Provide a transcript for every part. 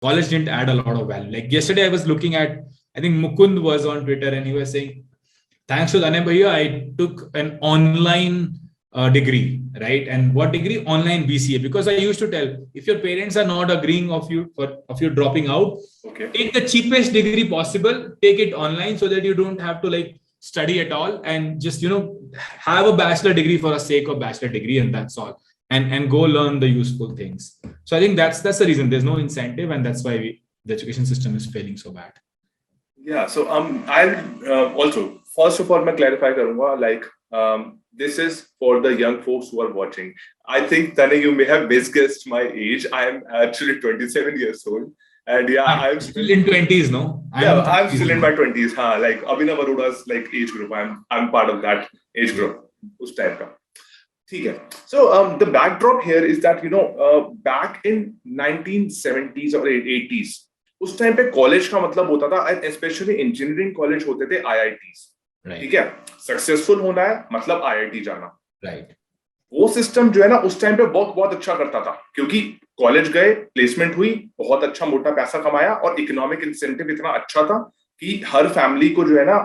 college didn't add a lot of value. Like yesterday, I was looking at, I think Mukund was on Twitter and he was saying, thanks to Tanay Bhaiya, I took an online degree, right? And what degree? Online BCA. Because I used to tell, if your parents are not agreeing of you dropping out, take the cheapest degree possible, take it online so that you don't have to like study at all, and just have a bachelor degree for the sake of bachelor degree, and that's all. And go learn the useful things. So I think that's the reason. There's no incentive, and that's why the education system is failing so bad. Yeah. So I'll also, first of all, मैं clarify करूँगा, like this is for the young folks who are watching. I think Tanay, you may have misguessed my age. I am actually 27 years old. And yeah, I'm still in 20s, no? I'm still in my 20s. Like Abhinav Arora's like age group. I'm part of that age group. उस type का. ठीक है. So the backdrop here is that back in 1970s or 80s, उस time पे college का मतलब होता था, स्पेशली इंजीनियरिंग कॉलेज होते थे IITs. ठीक है, सक्सेसफुल होना है मतलब IIT जाना. राइट. वो सिस्टम जो है ना उस टाइम पे बहुत अच्छा करता था, क्योंकि कॉलेज गए, प्लेसमेंट हुई, बहुत अच्छा मोटा पैसा कमाया, और इकोनॉमिक इंसेंटिव इतना अच्छा था कि हर फैमिली को जो है ना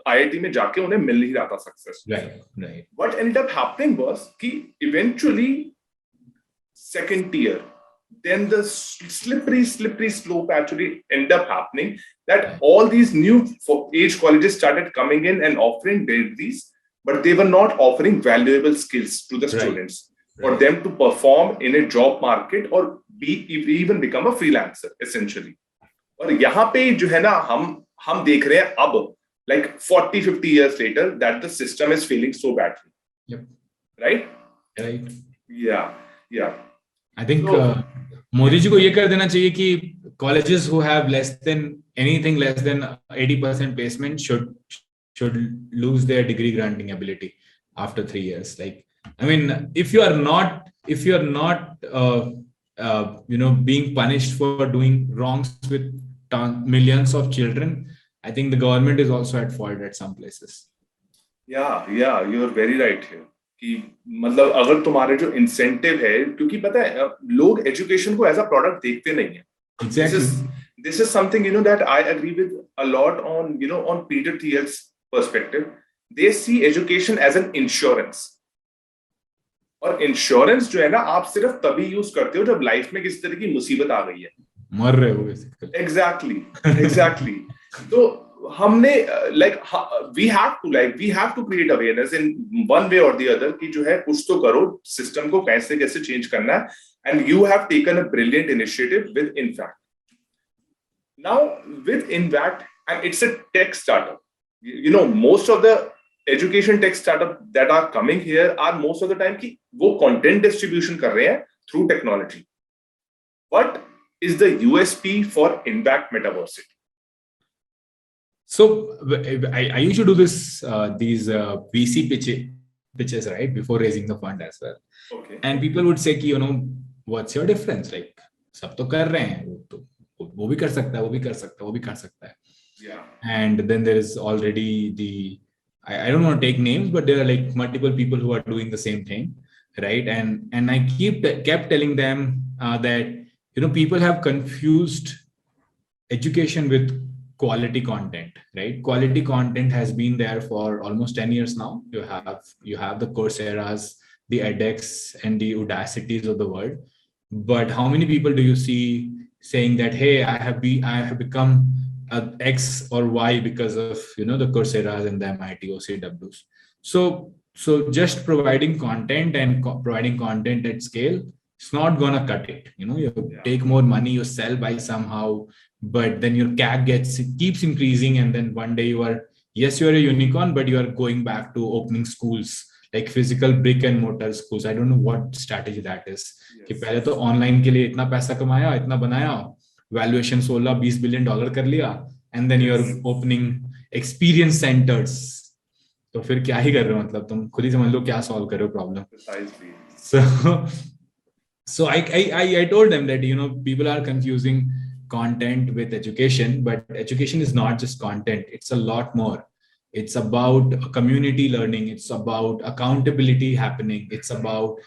IIT में जाके उन्हें मिल नहीं रहा था success. Right. What ended up happening was कि eventually second year, then the slippery slope actually ended up happening, that all these new age colleges started coming in and offering degrees, but they were not offering valuable skills to the students for them to perform in a job market or even become a freelancer essentially. और यहाँ पे जो है ना हम देख रहे हैं अब, like 40-50 years later, that the system is failing so badly. Yep. Right. Yeah. I think Modi ji को ये कर देना चाहिए कि colleges who have less than 80% placement should lose their degree granting ability after 3 years. Like, I mean, if you are not being punished for doing wrongs with millions of children, I think the government is also at fault at some places. Yeah, you are very right here. कि मतलब अगर तुम्हारे जो incentive है, क्योंकि पता है लोग एजुकेशन को एज अ प्रोडक्ट देखते नहीं है. This is something that I agree with a lot on on Peter Thiel's perspective. They see education as an insurance. और इंश्योरेंस जो है ना आप सिर्फ तभी यूज करते हो जब लाइफ में किसी तरह की मुसीबत आ गई है, मर रहे हो बेसिकली. Exactly. तो हमने we have to create awareness in one way or the other कि जो है कुछ तो करो, सिस्टम को कैसे चेंज करना है, and you have taken a brilliant initiative with Infact. Now with Infact, and it's a tech startup. Most of the education tech startup that are coming here are most of the time कि वो content distribution कर रहे हैं through technology. What is the USP for Infact Metaverse? So I used to do these VC pitches right before raising the fund as well. Okay. And people would say कि what's your difference? Like सब तो कर रहे हैं, वो भी कर सकता है, वो भी कर सकता है, वो भी कर सकता है. Yeah. And then there is already I don't want to take names, but there are like multiple people who are doing the same thing, right? And I kept telling them that people have confused education with quality content, right? Quality content has been there for almost 10 years now. You have the Coursera's, the edX, and the Audacities of the world. But how many people do you see saying that, hey, I have become X or Y because of the Coursera's and the MIT OCWs. So just providing content and providing content at scale, it's not gonna cut it. You take more money, you sell by somehow, but then your CAC keeps increasing, and then one day you're a unicorn, but you are going back to opening schools, like physical brick and mortar schools. I don't know what strategy that is. कि पहले तो online के लिए इतना पैसा कमाया, इतना बनाया, वैल्यूएशन $16-20 billion कर लिया, and then you're opening experience centers. तो फिर क्या ही कर रहे हो, मतलब तुम खुद ही समझ लो क्या सॉल्व कर रहे हो problem. So I told them that people are confusing content with education, but education is not just content, it's a lot more. It's about community learning, it's about accountability happening, it's about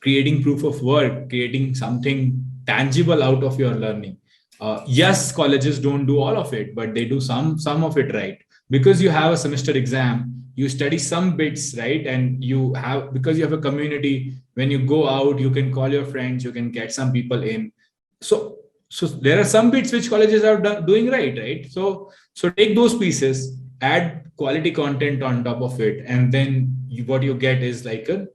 creating proof of work, creating something tangible out of your learning. Yes, colleges don't do all of it, but they do some of it, right? Because you have a semester exam, you study some bits, right? And you have, because you have a community, when you go out, you can call your friends, you can get some people in. So there are some bits which colleges are doing right? So take those pieces, add quality content on top of it, and then what you get is like a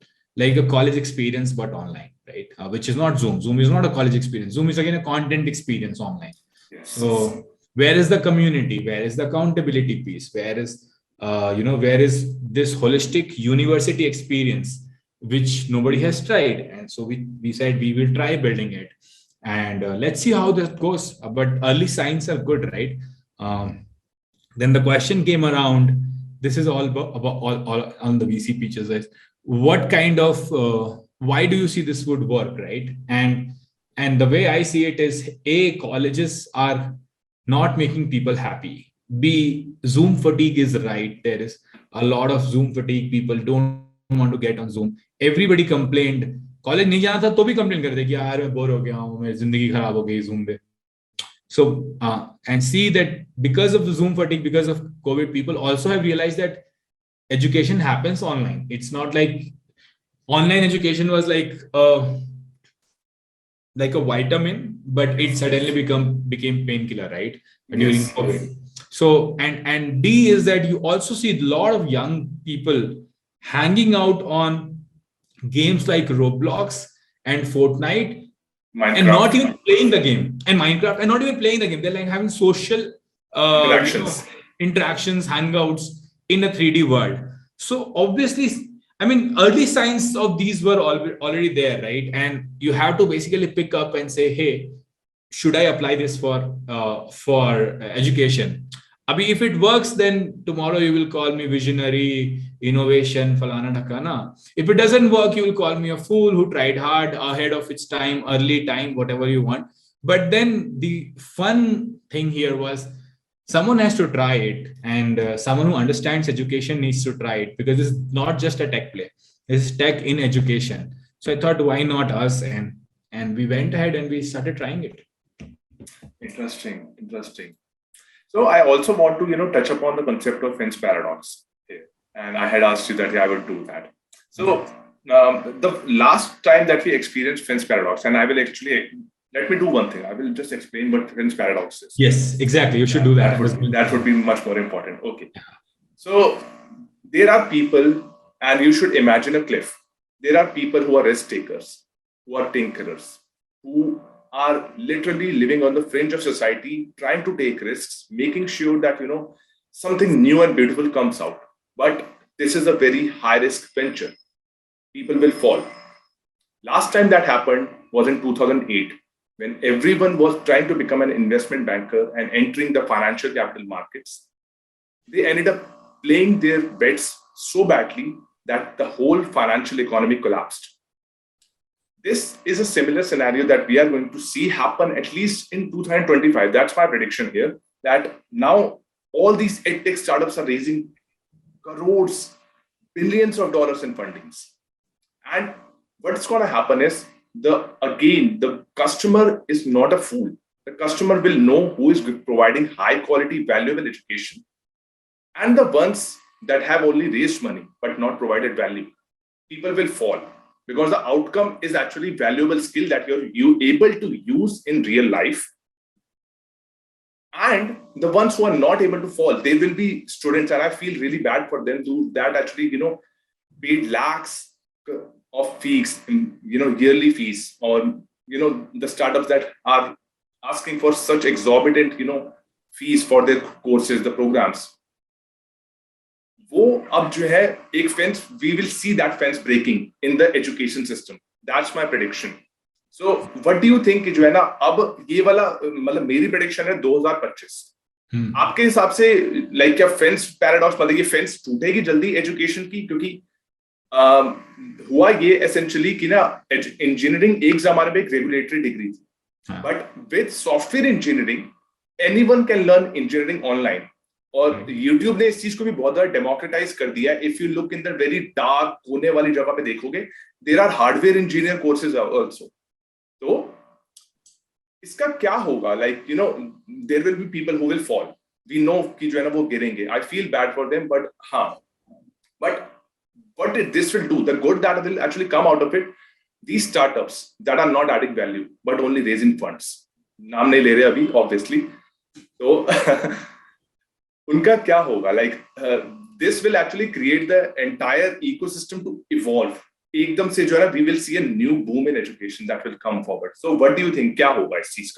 college experience but online, right? Which is not Zoom. Zoom is not a college experience. Zoom is again a content experience online. Yes. So where is the community? Where is the accountability piece? Where is where is this holistic university experience which nobody has tried? And so we said we will try building it, and let's see how that goes. But early signs are good, right? Then the question came around. This is all about all on the VC pitches. Is what kind of why do you see this would work, right? And the way I see it is, A, colleges are not making people happy. B, Zoom fatigue is right. There is a lot of Zoom fatigue. People don't want to get on Zoom. Everybody complained. College नहीं जाना था तो भी complain करते कि यार मैं bore हो गया हूँ, मेरी जिंदगी खराब हो गई Zoom पे. So and see that because of the Zoom fatigue, because of COVID, people also have realized that education happens online. It's not like online education was like a vitamin, but it suddenly became painkiller, right? During COVID. So and D is that you also see a lot of young people hanging out on games like Roblox and Fortnite, Minecraft. And not even playing the game, and Minecraft, and not even playing the game. They're like having social interactions, hangouts in a 3D world. So obviously, I mean, early signs of these were already there, right? And you have to basically pick up and say, hey, should I apply this for education? Abhi, if it works, then tomorrow you will call me visionary, innovation, falana dhakana. If it doesn't work, you will call me a fool who tried hard, ahead of its time, early time, whatever you want. But then the fun thing here was someone has to try it, and someone who understands education needs to try it, because this is not just a tech play. This is tech in education. So I thought, why not us? And we went ahead and we started trying it. Interesting. So I also want to, touch upon the concept of fence paradox here. And I had asked you that I would do that. So the last time that we experienced fence paradox, and I will actually, let me do one thing. I will just explain what fence paradox is. Yes, exactly. You should do that. That would be much more important. Okay. So there are people, and you should imagine a cliff. There are people who are risk takers, who are tinkerers, who are literally living on the fringe of society, trying to take risks, making sure that, something new and beautiful comes out. But this is a very high risk venture. People will fall. Last time that happened was in 2008, when everyone was trying to become an investment banker and entering the financial capital markets. They ended up playing their bets so badly that the whole financial economy collapsed. This is a similar scenario that we are going to see happen at least in 2025. That's my prediction here, that now all these edtech startups are raising crores, billions of dollars in fundings. And what's going to happen is, the customer is not a fool. The customer will know who is providing high quality, valuable education. And the ones that have only raised money but not provided value, people will fall. Because the outcome is actually valuable skill that you're able to use in real life. And the ones who are not able to fall, they will be students, and I feel really bad for them that actually, paid lakhs of fees, yearly fees, or, the startups that are asking for such exorbitant, fees for their courses, the programs. वो अब जो है एक fence, we will see that fence breaking in the education system. That's my prediction. So what do you think कि जो है ना, अब ये वाला, मतलब मेरी prediction है 2025. आपके हिसाब से like क्या fence paradox, मतलब ये fence टूटेगी जल्दी education की? क्योंकि हुआ ये essentially कि ना, engineering एक जमाने में एक regulatory degree थी. But with software engineering, anyone can learn engineering online. और YouTube ने इस चीज को भी बहुत ज्यादा डेमोक्रेटाइज कर दिया है. If you look in the very dark कोने वाली जगह पे देखोगे, there are hardware engineer courses also. तो इसका क्या होगा? Like you know there will be people who will fall, we know कि जो है ना वो गिरेंगे, I feel bad for them, but हाँ, but what this will do, the good that will actually come out of it, these startups that are not adding value but only raising funds, नाम नहीं ले रहे अभी obviously, तो उनका क्या होगा? Like this will actually create the entire ecosystem to evolve एकदम से जो है ना, we will see a new boom in education that will come forward. So what do you think क्या होगा इस चीज का?